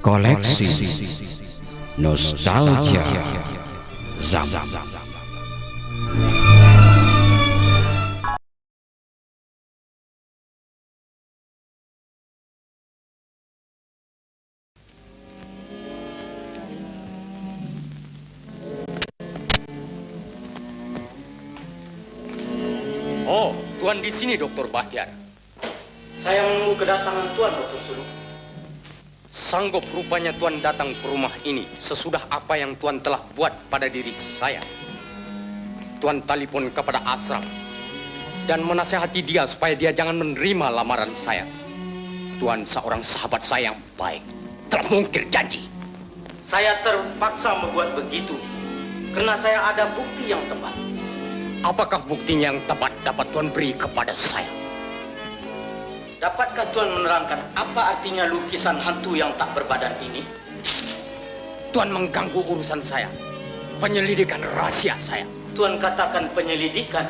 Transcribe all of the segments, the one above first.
Koleksi Nostalgia Zaman. Oh, Tuan di sini, Dr. Bahtiar. Saya menunggu kedatangan Tuan, Dr. Sulung. Sanggup rupanya Tuan datang ke rumah ini sesudah apa yang Tuan telah buat pada diri saya. Tuan telepon kepada Asram dan menasihati dia supaya dia jangan menerima lamaran saya. Tuan seorang sahabat saya yang baik, telah mungkir janji. Saya terpaksa membuat begitu karena saya ada bukti yang tepat. Apakah buktinya yang tepat dapat Tuan beri kepada saya? Dapatkah Tuan menerangkan apa artinya lukisan hantu yang tak berbadan ini? Tuan mengganggu urusan saya, penyelidikan rahasia saya. Tuan katakan penyelidikan.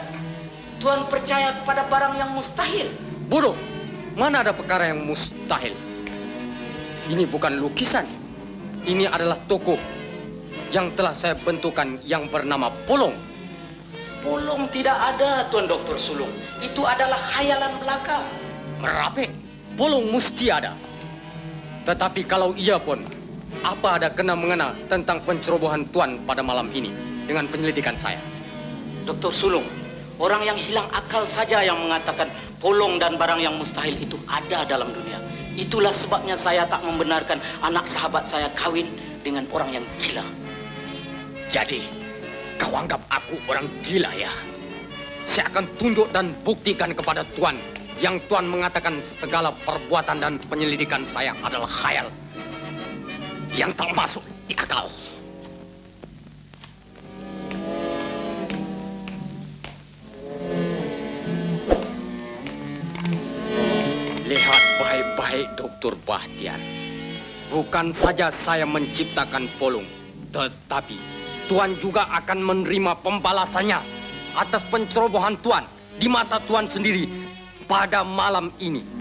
Tuan percaya kepada barang yang mustahil. Bodoh, mana ada perkara yang mustahil? Ini bukan lukisan. Ini adalah tokoh yang telah saya bentukan yang bernama Polong. Polong tidak ada, Tuan Dr. Sulung. Itu adalah khayalan belaka. Merape, Polong mesti ada. Tetapi kalau iya pun, apa ada kena-mengena tentang pencerobohan Tuan pada malam ini dengan penyelidikan saya? Dr. Sulung, orang yang hilang akal saja yang mengatakan polong dan barang yang mustahil itu ada dalam dunia. Itulah sebabnya saya tak membenarkan anak sahabat saya kawin dengan orang yang gila. Jadi, kau anggap aku orang gila ya? Saya akan tunjuk dan buktikan kepada Tuan yang Tuan mengatakan segala perbuatan dan penyelidikan saya adalah khayal yang tak masuk di akal. Lihat baik-baik, Dr. Bahtiar. Bukan saja saya menciptakan Polong, tetapi Tuan juga akan menerima pembalasannya atas pencerobohan Tuan di mata Tuan sendiri pada malam ini.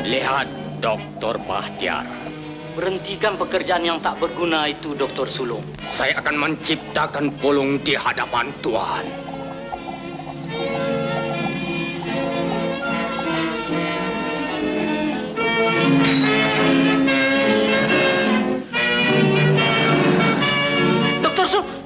Lihat, Dr. Bahtiar. Berhentikan pekerjaan yang tak berguna itu, Dr. Sulung. Saya akan menciptakan Polong di hadapan Tuan. Dr. Sulung!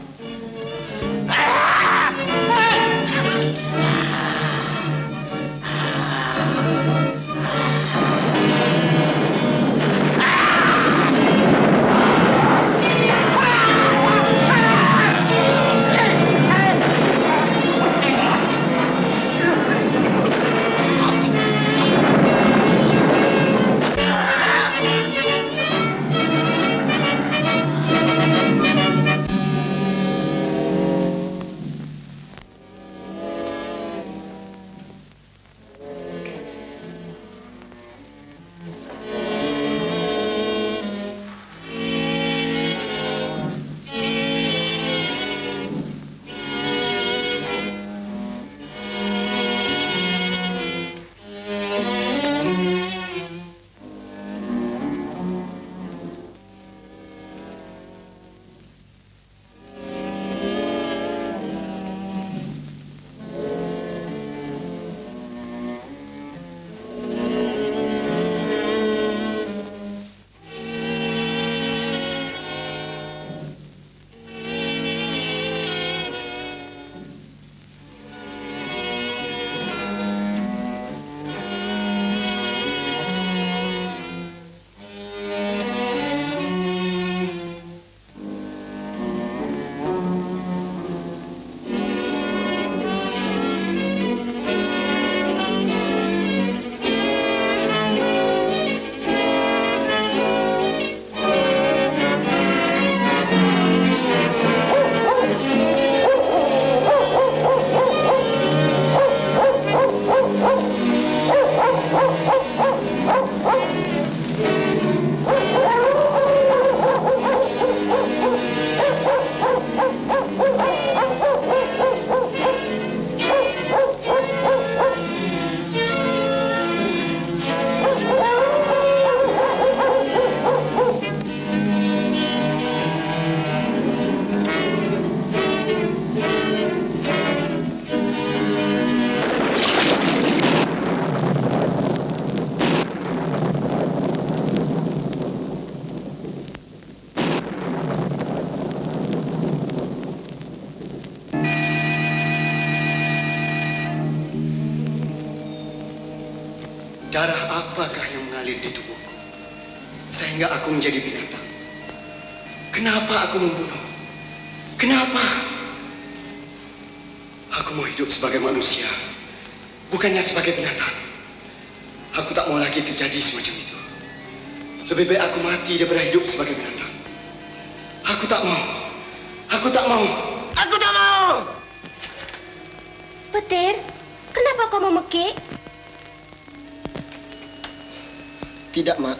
Darah apakah yang mengalir di tubuhku sehingga aku menjadi binatang? Kenapa aku membunuh? Kenapa? Aku mau hidup sebagai manusia, bukannya sebagai binatang. Aku tak mau lagi terjadi semacam itu. Lebih baik aku mati daripada hidup sebagai binatang. Aku tak mau. Aku tak mau. Aku tak mau! Petir, kenapa kau memekik? Tidak, Mak.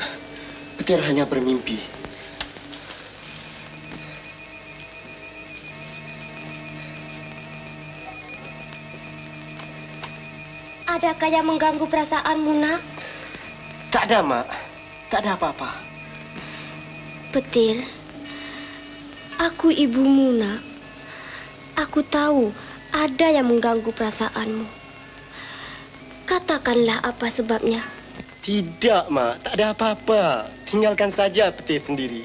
Petir hanya bermimpi. Adakah yang mengganggu perasaanmu, Nak? Tak ada, Mak. Tak ada apa-apa. Petir, aku ibumu, Nak. Aku tahu ada yang mengganggu perasaanmu. Katakanlah apa sebabnya. Tidak, Mak. Tak ada apa-apa. Tinggalkan saja Petir sendiri.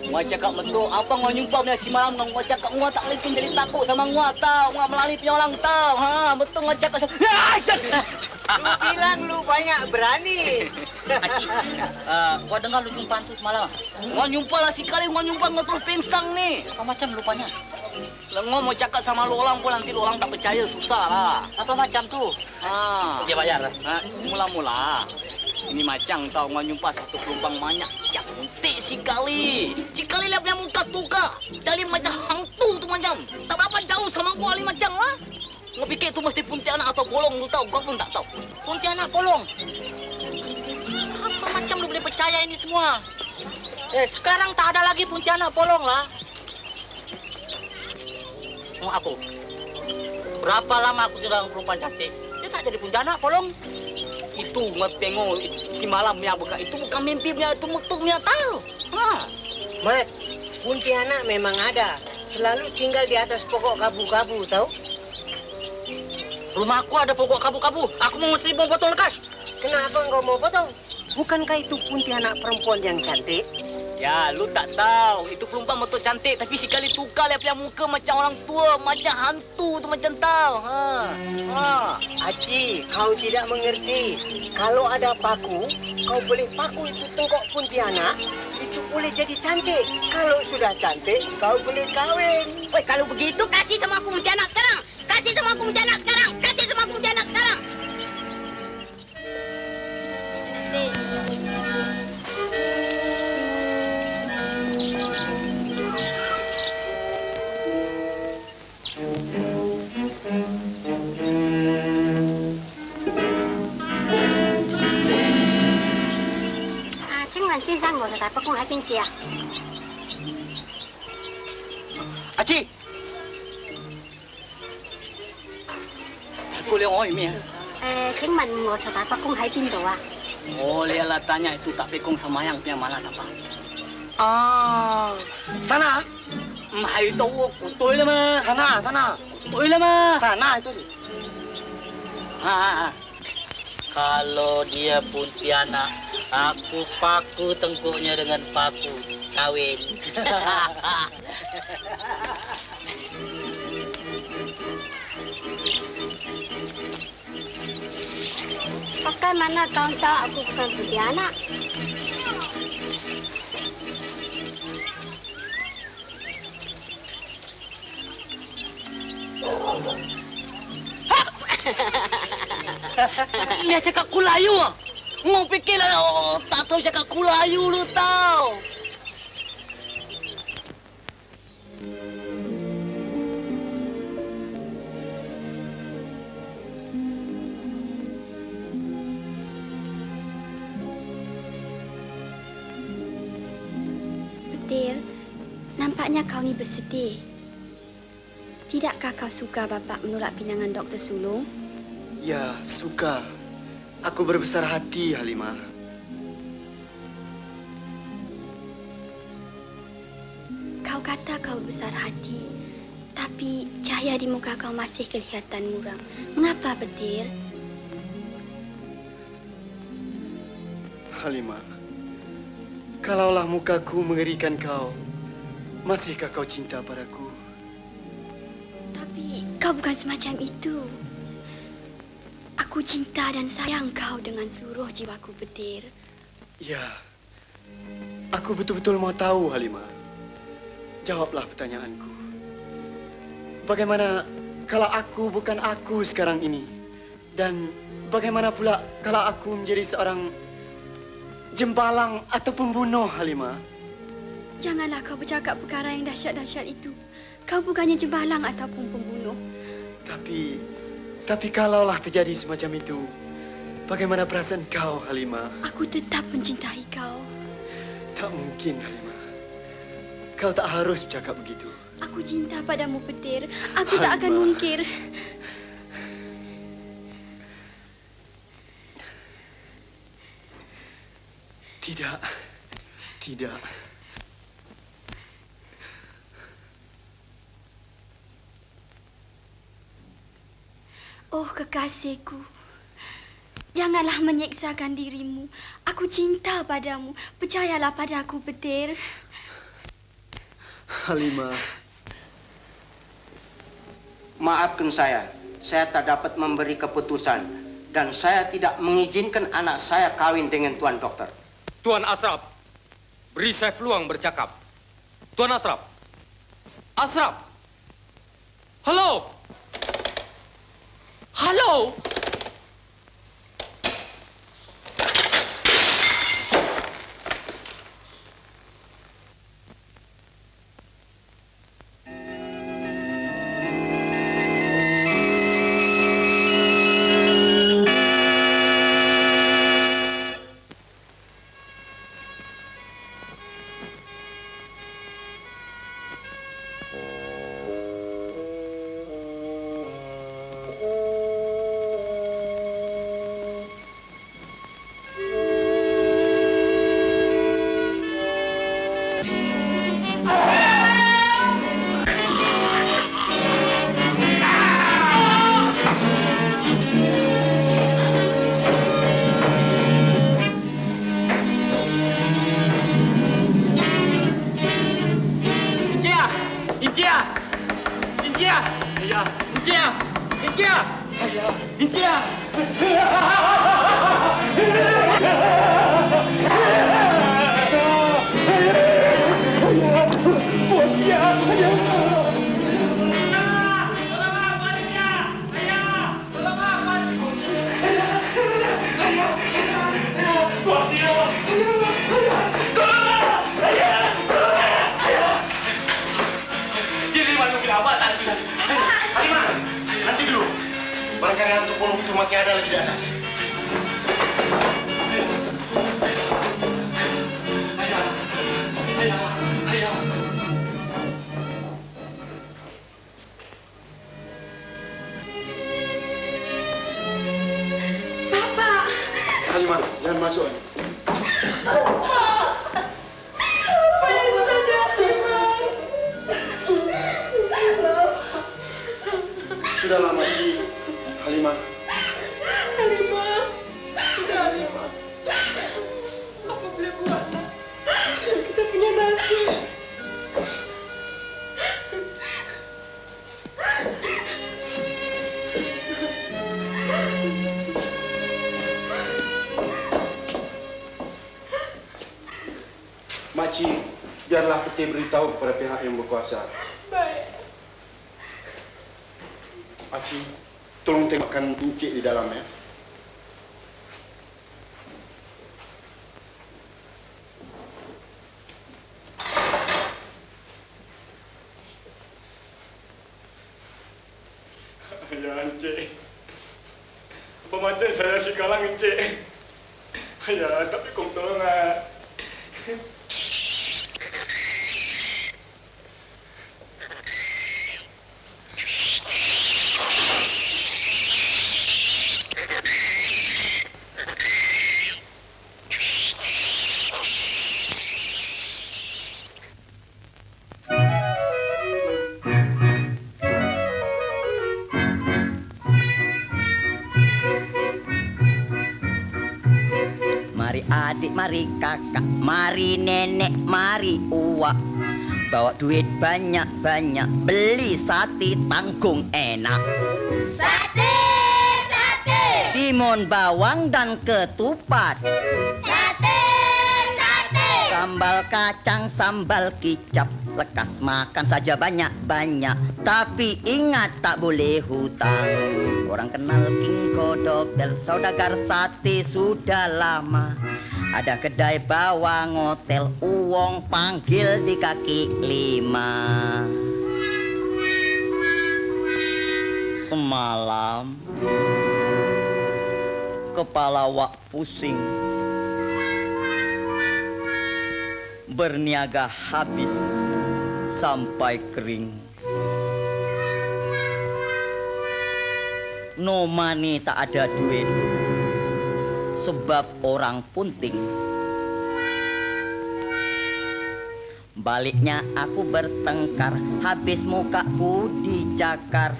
Ngua cakap betul, apa ngua nyumpah punya si malam ngua cakap ngua tak mungkin jadi takut sama ngua tau, ngua melani punya orang tau. Ha, betul ngua cakap. Lu bilang lu banyak berani. Haji, gua dengar lu jumpa tu semalam. Ngua nyumpah lah sekali, ngua nyumpah ngua terus pinsang ni. Apa macam lupanya? Ngua mau cakap sama lu orang pun nanti lu orang tak percaya, susah lah. Apa macam tu? Dia bayar. Mula-mula. Ini macam tau ngau nyumpah satu pelumpang banyak. Cantik sekali. Sekali lihat punya muka tu kak. Dari macam hantu tu macam. Tak berapa jauh sama gua ni macam lah. Ngau fikir tu mesti Pontianak atau Polong tu tahu. Gua pun tak tahu. Pontianak Polong. Apa macam lu boleh percaya ini semua? Sekarang tak ada lagi Pontianak Polong lah. Mau aku? Berapa lama aku sudah perempuan cantik? Dia tak jadi Pontianak Polong. Itu tengok si malam yang buka itu bukan mimpi punya, itu betul punya tahu. Mat, Pontianak memang ada. Selalu tinggal di atas pokok kabu-kabu, tahu? Rumah aku ada pokok kabu-kabu. Aku mau mesti mau potong lekas. Kenapa engkau mau potong? Bukankah itu Pontianak perempuan yang cantik? Ya, lu tak tahu. Itu pelumpang betul cantik, tapi sekali tukar dia punya muka macam orang tua, macam hantu tu macam tahu. Aci, kau tidak mengerti. Kalau ada paku, kau boleh paku itu tengkok Pontianak, itu boleh jadi cantik. Kalau sudah cantik, kau boleh kahwin. Woi, kalau begitu kasih sama aku Pontianak sekarang. Kasih sama aku Pontianak sekarang. Kasih sama aku Pontianak sekarang. Aci. Aku lihat oi mi. Xin mình ngồi sở tại Bắc Cung喺邊度啊? Oh, lihat lah tanya itu tak pekong sama yang punya mana apa? Sana. Hai tahu aku tu lah mah. Sana. Tu lah mah. Sana itu. Kalau dia Pontianak, aku paku tengkuknya dengan paku. Kawin. Bagaimana kau tahu aku bukan Pontianak? Dia cakap kulayu ah. Ngau fikirlah tak tahu cakap kulayu lu tahu. Petir, nampaknya kau ni bersedih. Tidakkah kau suka Bapak menolak pinangan Dr. Sulung? Ya, suka. Aku berbesar hati, Halimah. Kau kata kau besar hati, tapi cahaya di muka kau masih kelihatan muram. Mengapa, Petir? Halimah, kalaulah mukaku mengerikan kau, masihkah kau cinta padaku? Tapi kau bukan semacam itu. Aku cinta dan sayang kau dengan seluruh jiwaku, Petir. Ya, aku betul-betul mau tahu, Halimah. Jawablah pertanyaanku. Bagaimana kalau aku bukan aku sekarang ini? Dan bagaimana pula kalau aku menjadi seorang jembalang atau pembunuh, Halimah? Janganlah kau bercakap perkara yang dahsyat-dahsyat itu. Kau bukannya jembalang ataupun pembunuh. Tapi kalaulah terjadi semacam itu, bagaimana perasaan kau, Halimah? Aku tetap mencintai kau. Tak mungkin, Halimah. Kau tak harus bercakap begitu. Aku cinta padamu, Petir. Aku tak akan mungkir. Tidak. Oh, kekasihku. Janganlah menyiksakan dirimu. Aku cinta padamu. Percayalah padaku, Petir. Halimah. Maafkan saya tak dapat memberi keputusan dan saya tidak mengizinkan anak saya kawin dengan Tuan Dokter. Tuan Ashraf, beri saya peluang bercakap. Tuan Ashraf. Ashraf. Halo. Halo. Jangan masuk. Sudahlah, Makcik. Halimah. Sudah Halimah. Apa boleh buat? Kita punya nasib. Makcik, biarlah Petir beritahu kepada pihak yang berkuasa. Baik. Makcik, tolong tengokkan Encik di dalam, ya. Ya, Encik. Apa macam saya si kalang, Encik? Ya, tapi kau tolonglah. mari kakak, mari nenek, mari uak. Bawa duit banyak-banyak, beli sate tanggung enak. Sate, sate. Timun bawang dan ketupat. Sate, sate. Sambal kacang, sambal kicap. Lekas makan saja banyak-banyak, tapi ingat tak boleh hutang. Orang kenal King Godobel, saudagar sate sudah lama. Ada kedai bawang hotel, uang panggil di kaki 5. Semalam kepala wak pusing, berniaga habis sampai kering. No money, tak ada duit, sebab orang punting. Baliknya aku bertengkar, habis mukaku dicakar.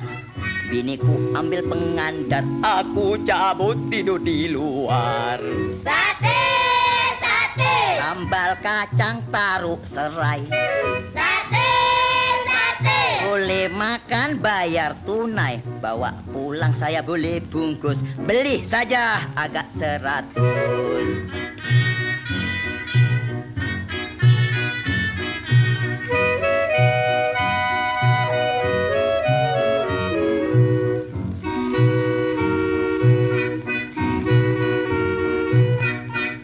Biniku ambil pengandar, aku cabut tidur di luar. Sate, sate. Sambal kacang taruh serai. Sate, sate. Boleh makan bayar tunai, bawa pulang saya boleh bungkus. Beli saja agak 100.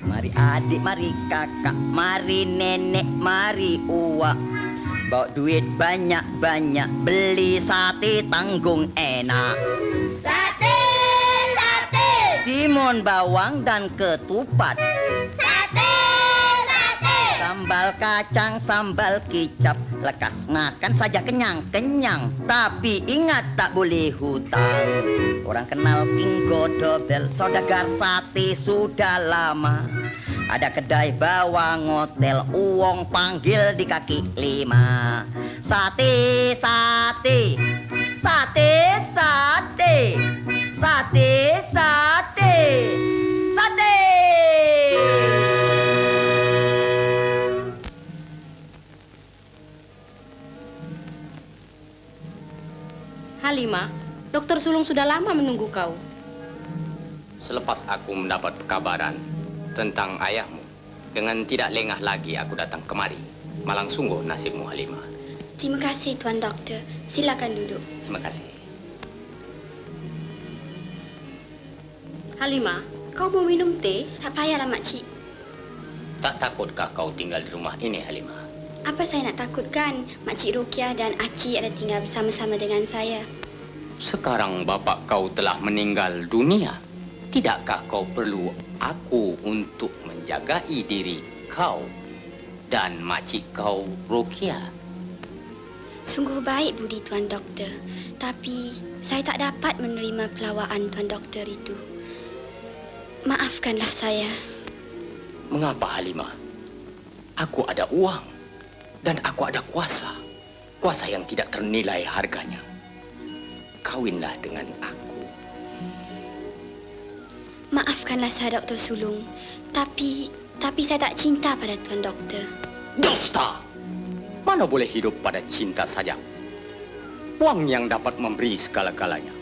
Mari adik, mari kakak, mari nenek, mari uak. Bawa duit banyak-banyak, beli sate tanggung enak. Sate, sate. Timun bawang dan ketupat. Sate, sate. Sambal kacang, sambal kicap. Lekas makan saja kenyang-kenyang, tapi ingat tak boleh hutang. Orang kenal King Godobel, saudagar sate sudah lama. Ada kedai bawang hotel, uang panggil di kaki 5. Sate, sate. Sate, sate. Sate, sate. Sate. Halimah, Dokter Sulung sudah lama menunggu kau. Selepas aku mendapat kabaran tentang ayahmu, dengan tidak lengah lagi aku datang kemari. Malang sungguh nasibmu, Halimah. Terima kasih, Tuan Doktor. Silakan duduk. Terima kasih. Halimah, kau mau minum teh? Tak payahlah, Makcik. Tak takutkah kau tinggal di rumah ini, Halimah? Apa saya nak takutkan? Makcik Rukiah dan Acik ada tinggal bersama-sama dengan saya. Sekarang bapak kau telah meninggal dunia. Tidakkah kau perlu aku untuk menjagai diri kau dan makcik kau, Rukiah? Sungguh baik budi Tuan Doktor. Tapi saya tak dapat menerima pelawaan Tuan Doktor itu. Maafkanlah saya. Mengapa, Halimah? Aku ada uang dan aku ada kuasa. Kuasa yang tidak ternilai harganya. Kawinlah dengan aku. Maafkanlah saya, Dr. Sulung. Tapi saya tak cinta pada Tuan Doktor. Dusta! Mana boleh hidup pada cinta saja? Uang yang dapat memberi segala-galanya.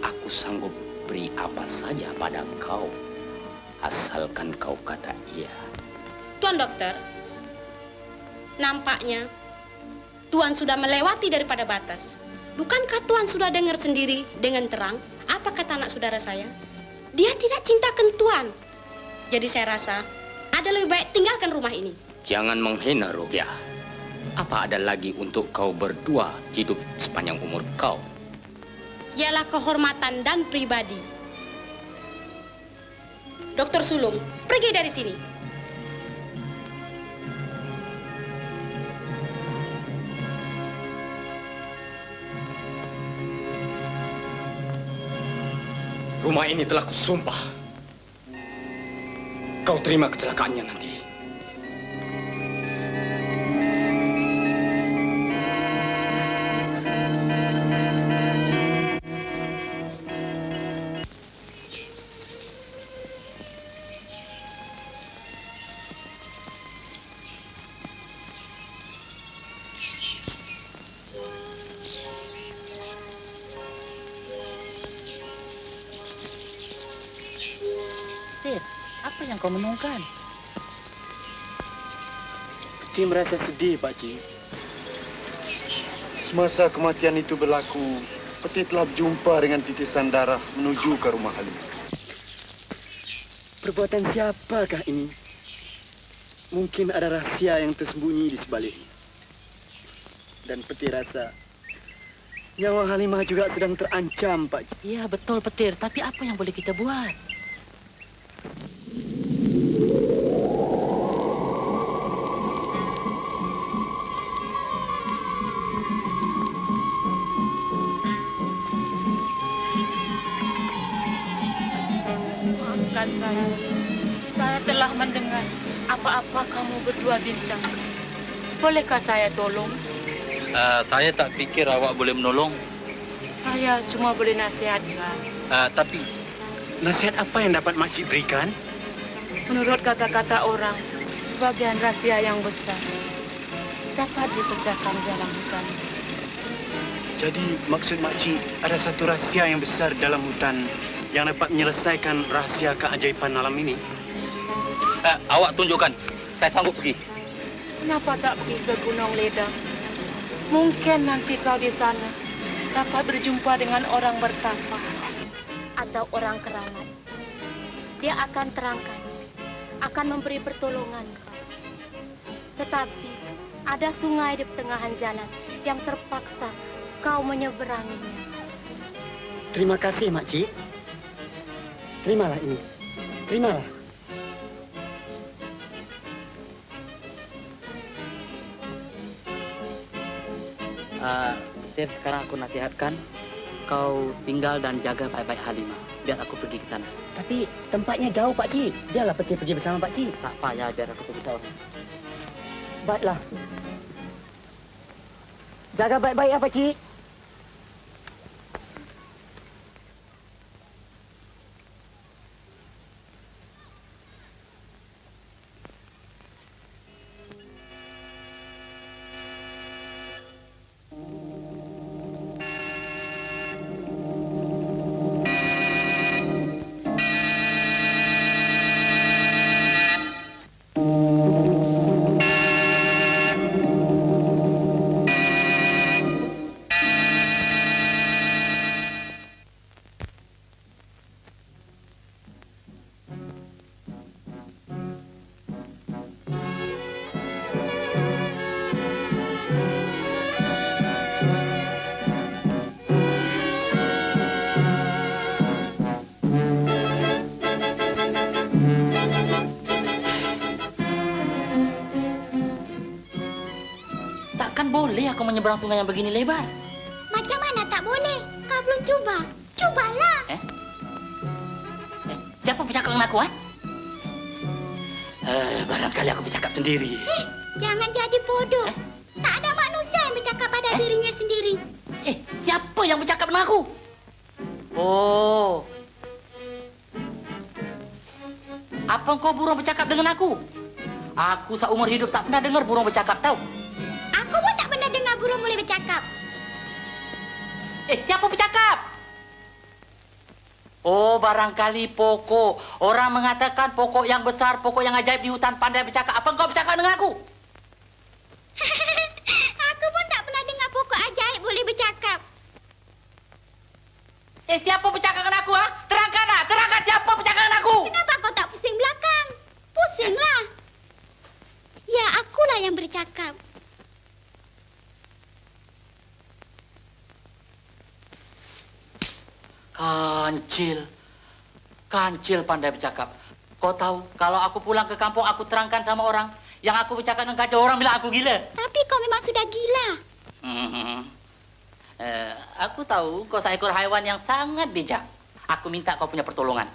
Aku sanggup beri apa saja pada kau. Asalkan kau kata iya. Tuan Dokter, nampaknya Tuan sudah melewati daripada batas. Bukankah Tuan sudah dengar sendiri dengan terang apa kata anak saudara saya? Dia tidak cintakan Tuan. Jadi saya rasa ada lebih baik tinggalkan rumah ini. Jangan menghina, Rukiah. Apa ada lagi untuk kau berdua hidup sepanjang umur kau? Ialah kehormatan dan pribadi. Dokter Sulung, pergi dari sini. Rumah ini telah kusumpah. Kau terima kecelakaannya nanti. yang kau menungkan? Peti merasa sedih, Pak Cik. Semasa kematian itu berlaku, Peti telah berjumpa dengan titisan darah menuju ke rumah Halimah. Perbuatan siapakah ini? Mungkin ada rahsia yang tersembunyi di sebaliknya. Dan Peti rasa nyawa Halimah juga sedang terancam, Pak Cik. Iya, betul, Petir. Tapi apa yang boleh kita buat? Maafkan saya. Saya telah mendengar apa-apa kamu berdua bincang. Bolehkah saya tolong? Saya tak fikir awak boleh menolong. Saya cuma boleh nasihatkan. Tapi Nasihat apa yang dapat Makcik berikan? Menurut kata-kata orang, sebagian rahasia yang besar dapat dipecahkan dalam hutan. Jadi maksud Makcik ada satu rahsia yang besar dalam hutan yang dapat menyelesaikan rahsia keajaiban alam ini? awak tunjukkan. Saya sanggup pergi. Kenapa tak pergi ke Gunung Ledang? Mungkin nanti kau di sana dapat berjumpa dengan orang bertapa Atau orang keramat. Dia akan terangkan, akan memberi pertolongan kau. Tetapi ada sungai di pertengahan jalan yang terpaksa kau menyeberanginya. Terima kasih, Makcik. Terimalah ini. Terimalah. Petir, sekarang aku nasihatkan kau tinggal dan jaga baik-baik Halimah. Biar aku pergi ke sana. Tapi tempatnya jauh, Pak Cik. Biarlah Peti pergi bersama Pak Cik. Tak payah, biar aku pergi tahu. Baiklah. Jaga baik-baik ya, Pak Cik. Takkan boleh aku menyeberang sungai yang begini lebar. Macam mana tak boleh? Kau belum cuba. Cubalah. Siapa bercakap dengan aku, barangkali aku bercakap sendiri. Jangan jadi bodoh. Tak ada manusia yang bercakap pada dirinya sendiri. Siapa yang bercakap dengan aku? Oh. Apa kau burung bercakap dengan aku? Aku seumur hidup tak pernah dengar burung bercakap, tahu? Aku pun tak pernah dengar burung boleh bercakap. Siapa bercakap? Oh, barangkali pokok. Orang mengatakan pokok yang besar, pokok yang ajaib di hutan pandai bercakap. Apa kau bercakap dengan aku? Aku pun tak pernah dengar pokok ajaib boleh bercakap. Siapa bercakap dengan aku, Terangkan, terangkan siapa bercakap dengan aku. Kenapa kau tak pusing belakang? Pusinglah. Ya, akulah yang bercakap. Kancil pandai bercakap. Kau tahu, kalau aku pulang ke kampung, aku terangkan sama orang. Yang aku bercakap dengan kacau, orang bilang aku gila. Tapi kau memang sudah gila. Aku tahu kau seekor haiwan yang sangat bijak. Aku minta kau punya pertolongan.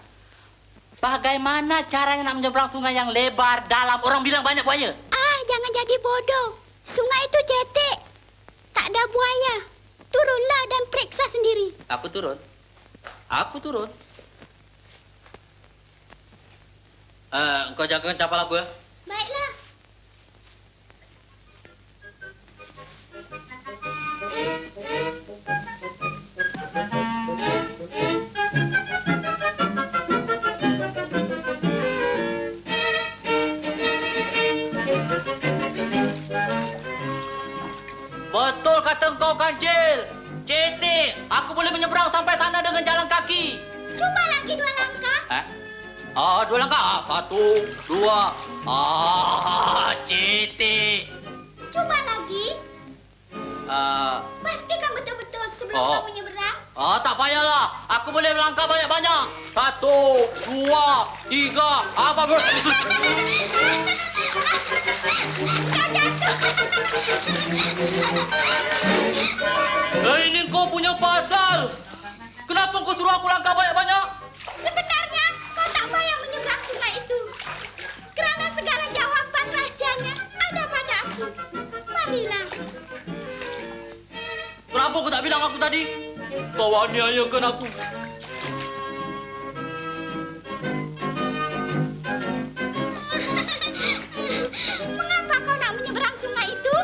Bagaimana caranya nak menyeberang sungai yang lebar, dalam, orang bilang banyak buaya? Jangan jadi bodoh. Sungai itu cetek. Tak ada buaya. Turunlah dan periksa sendiri. Aku turun. Kau jagakan kapal aku, ya? Baiklah. kau kancil. Cetek, aku boleh menyeberang sampai sana dengan jalan kaki. Cuba lagi 2 langkah. 2 langkah. 1, 2. Cetek. Coba lagi. Pastikan betul-betul sebelum kamu menyeberang. Tak payahlah. Aku boleh melangkah banyak-banyak. 1, 2, 3. Apa boleh? Ini kau punya pasal. Kenapa kau suruh aku langkah banyak-banyak? Sebenarnya kau tak payah menyeberang sungai itu. Kerana segala jawaban rahasianya ada pada aku. Marilah. Kenapa kau tak bilang aku tadi? Kau aniayakan aku. Mengapa kau nak menyeberang sungai itu?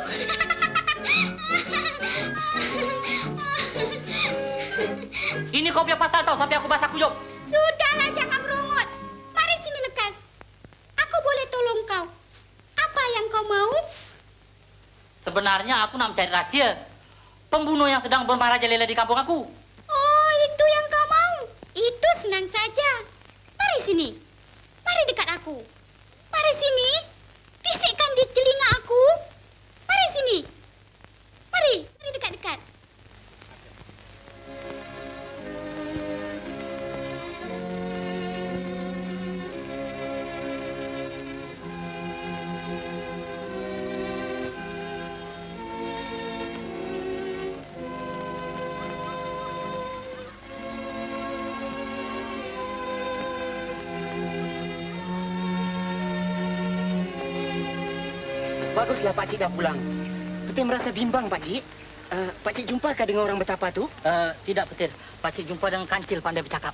Ini kau punya pasal tau sampai aku basah kuyup. Sudahlah, jangan berungut. Mari sini lekas. Aku boleh tolong kau. Apa yang kau mau? Sebenarnya aku nak mencari rahasia pembunuh yang sedang bermarajalela di kampung aku. Oh, itu yang kau mau. Itu senang saja. Mari sini. Mari dekat aku. Mari sini. Bisikkan di telinga aku. Mari sini. Mari dekat-dekat. Baguslah Pakcik dah pulang. Petir merasa bimbang, Pakcik. Pakcik jumpakah dengan orang betapa tu? Tidak, Petir. Pakcik jumpa dengan kancil pandai bercakap.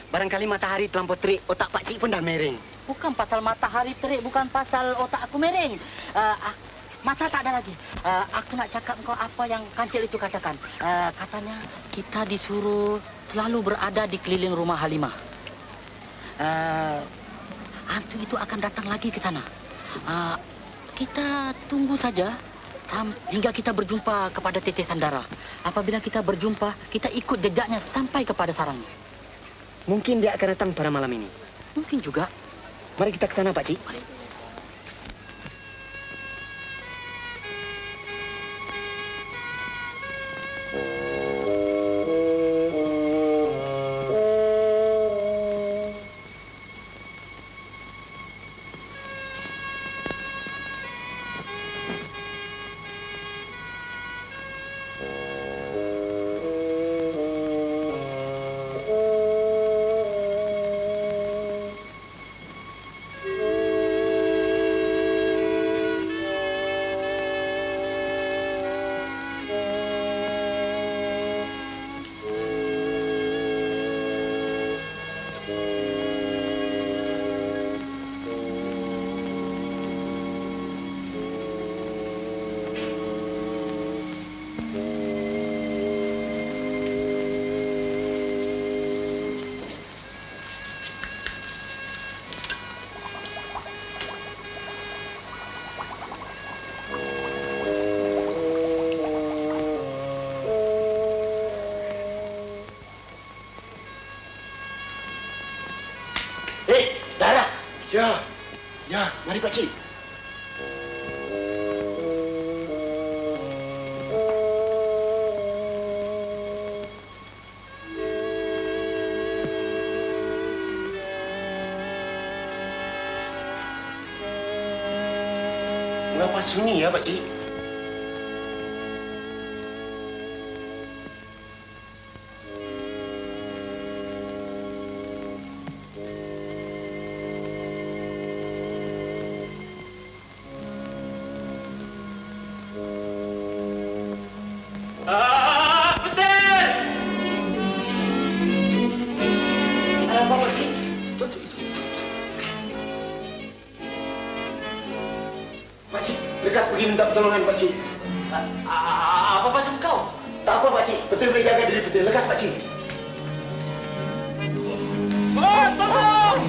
Barangkali matahari terlampau terik, otak Pakcik pun dah mereng. Bukan pasal matahari terik, bukan pasal otak aku mereng. Mata tak ada lagi. Aku nak cakap kau apa yang kancil itu katakan. Katanya kita disuruh selalu berada di keliling rumah Halimah. Hantu itu akan datang lagi ke sana. Kita tunggu saja hingga kita berjumpa kepada Teteh Sandara. Apabila kita berjumpa, kita ikut jejaknya sampai kepada sarangnya. Mungkin dia akan datang pada malam ini. Mungkin juga. Mari kita ke sana, Pakcik. Mari. Darah. Ya, mari Pakcik. Mengapa sunyi ya, Pakcik? Lekas pergi minta pertolongan, Pakcik. Apa pasal kau? Tak apa, Pakcik. Betul boleh jaga diri betul. Lekas, Pakcik. Tolong!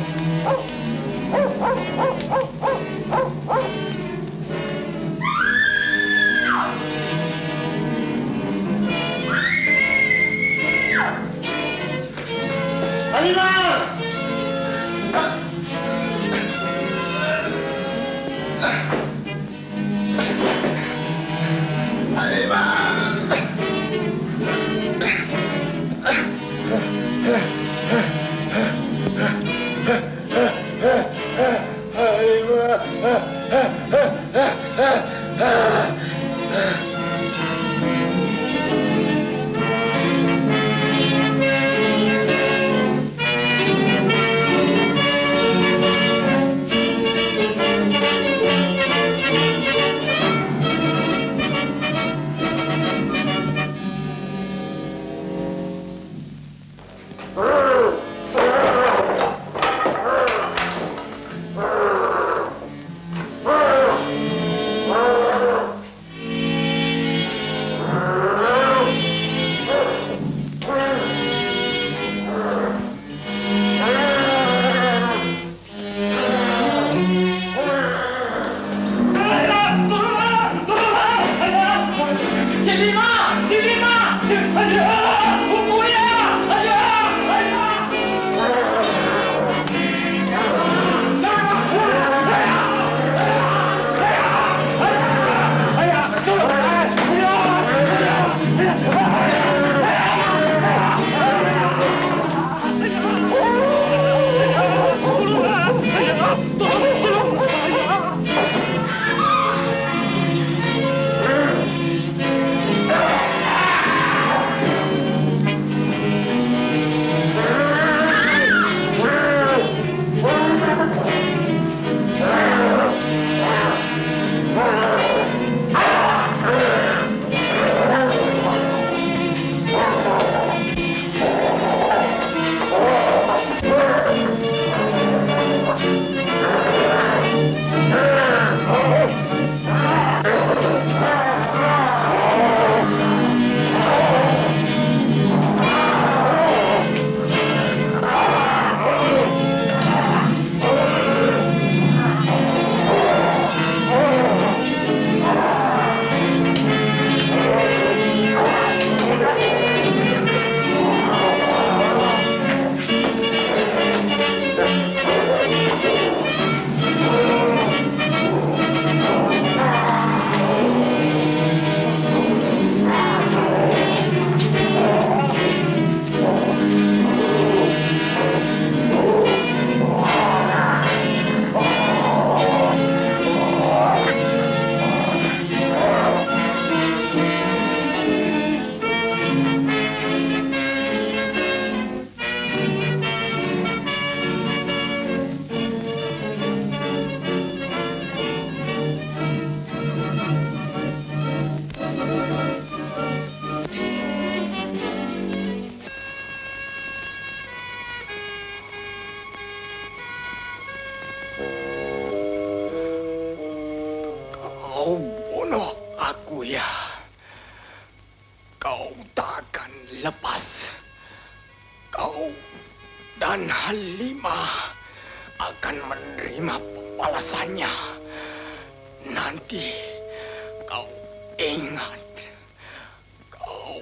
Kau bunuh aku ya. Kau tak akan lepas. Kau dan Halimah akan menerima balasannya. Nanti kau ingat. Kau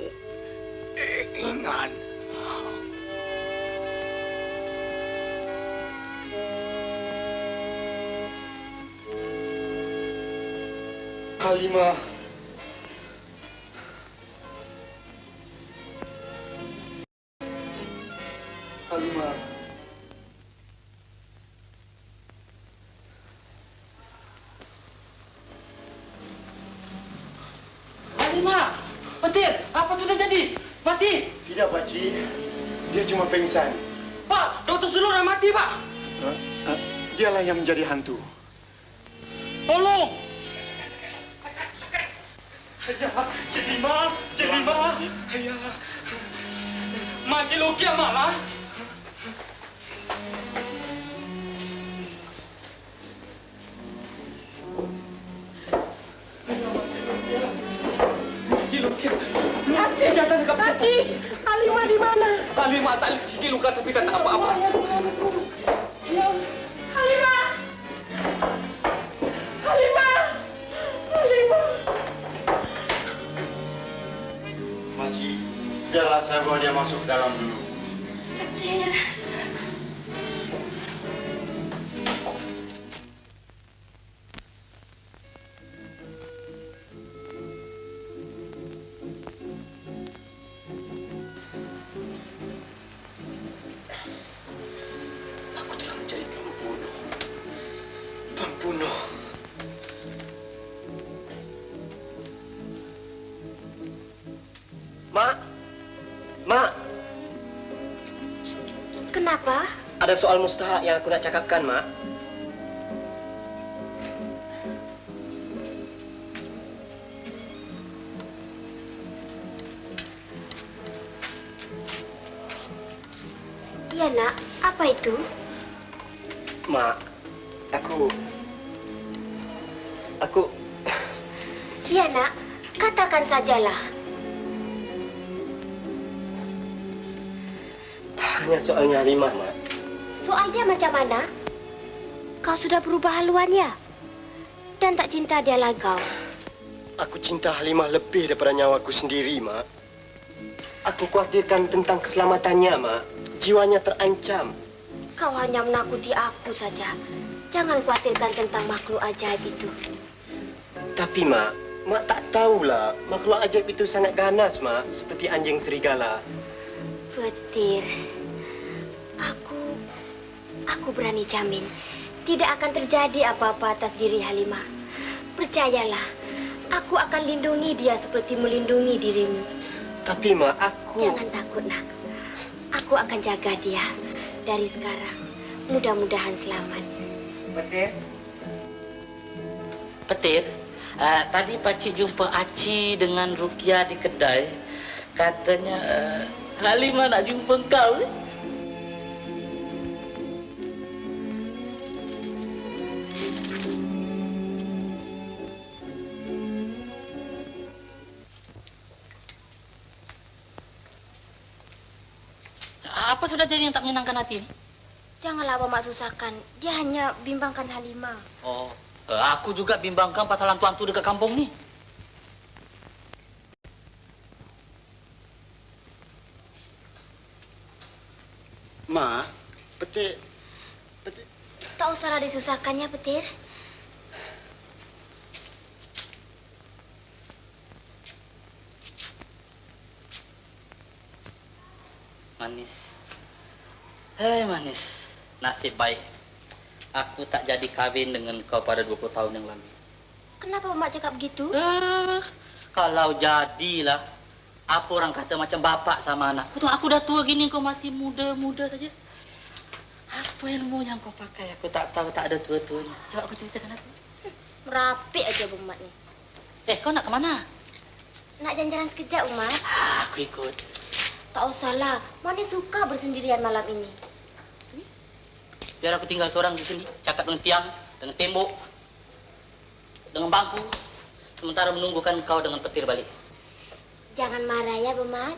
ingat. Halimah. Halimah. Halimah, Petir, apa sudah jadi? Mati? Tidak, Pakcik. Dia cuma pingsan. Pak, Dr. Sulur dah mati, Pak. Dialah yang menjadi hantu. Tolong! Ayah, Jelima, Jelima. Ayah. Mati Loki ya, Mama. Mati, Mati. Halimah di mana? Halimah tak sedikit luka tapi tak apa-apa. Halimah. Halimah. Halimah. Makcik, biarlah saya bawa dia masuk ke dalam dulu. Petir. Aku telah menjadi pembunuh. Pembunuh. Apa? Ada soal mustahak yang aku nak cakapkan, Mak. Iya, Nak. Apa itu? Mak, aku... Iya, Nak. Katakan sajalah. Hanya soalnya Halimah, Mak. Soalnya macam mana? Kau sudah berubah haluannya. Dan tak cinta dia lagi kau. Aku cinta Halimah lebih daripada nyawaku sendiri, Mak. Aku khawatirkan tentang keselamatannya, Mak. Jiwanya terancam. Kau hanya menakuti aku saja. Jangan khawatirkan tentang makhluk ajaib itu. Tapi, Mak tak tahulah. Makhluk ajaib itu sangat ganas, Mak. Seperti anjing serigala. Petir. Aku berani jamin. Tidak akan terjadi apa-apa atas diri Halimah. Percayalah. Aku akan lindungi dia seperti melindungi dirimu. Tapi, Mak, aku... Jangan takut, Nak. Aku akan jaga dia dari sekarang. Mudah-mudahan selamat. Petir, tadi Pakcik jumpa Aci dengan Rukia di kedai. Katanya Halimah nak jumpa kau. Apa sudah jadi yang tak menyenangkan hati ini? Janganlah Bapak susahkan. Dia hanya bimbangkan Halimah. Oh, aku juga bimbangkan pasal hantu-hantu dekat kampung ni. Ma, Petir. Tak usahlah disusahkannya, Petir. Manis. Hei manis, nasib baik. Aku tak jadi kahwin dengan kau pada 20 tahun yang lalu. Kenapa Mak cakap begitu? Kalau jadilah, apa orang kata macam bapak sama anak. Aku dah tua gini, kau masih muda-muda saja. Apa ilmu yang kau pakai? Aku tak tahu, tak ada tua-tuanya. Coba aku ceritakan aku. Merapik aja Umat ni. Kau nak ke mana? Nak jalan-jalan sekejap, Umat. Aku ikut. Tak usahlah. Mak ni suka bersendirian malam ini. Biar aku tinggal seorang di sini, cakap dengan tiang, dengan tembok, dengan bangku, sementara menunggukan kau dengan Petir balik. Jangan marah ya, Umat.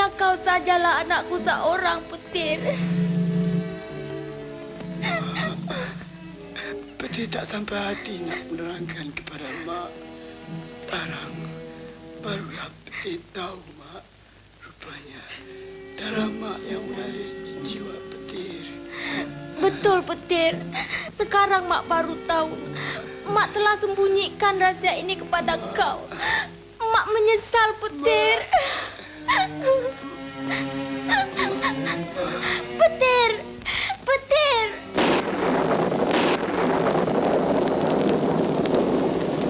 hanya kau sajalah anakku seorang, Petir. Petir tak sampai hati nak menerangkan kepada Mak. Sekarang barulah Petir tahu, Mak. Rupanya darah Mak yang mengalir di jiwa Petir. Betul, Petir. Sekarang Mak baru tahu. Mak telah sembunyikan rahasia ini kepada kau. Mak menyesal, Petir. Petir! Petir!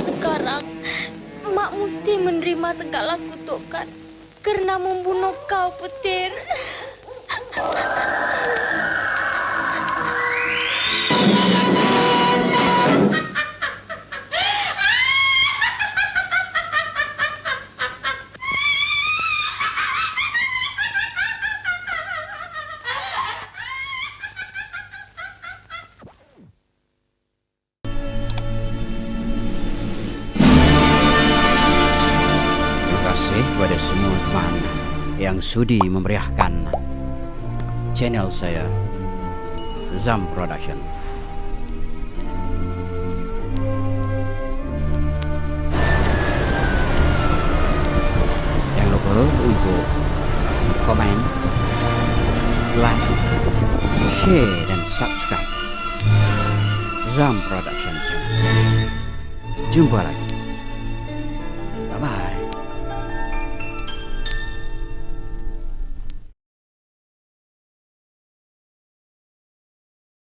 Sekarang, Mak mesti menerima segala kutukan karena membunuh kau, Petir. Terima kasih kepada semua teman yang sudi memeriahkan channel saya, Zam Production. Jangan lupa untuk komen, like, share dan subscribe Zam Production channel. Jumpa lagi.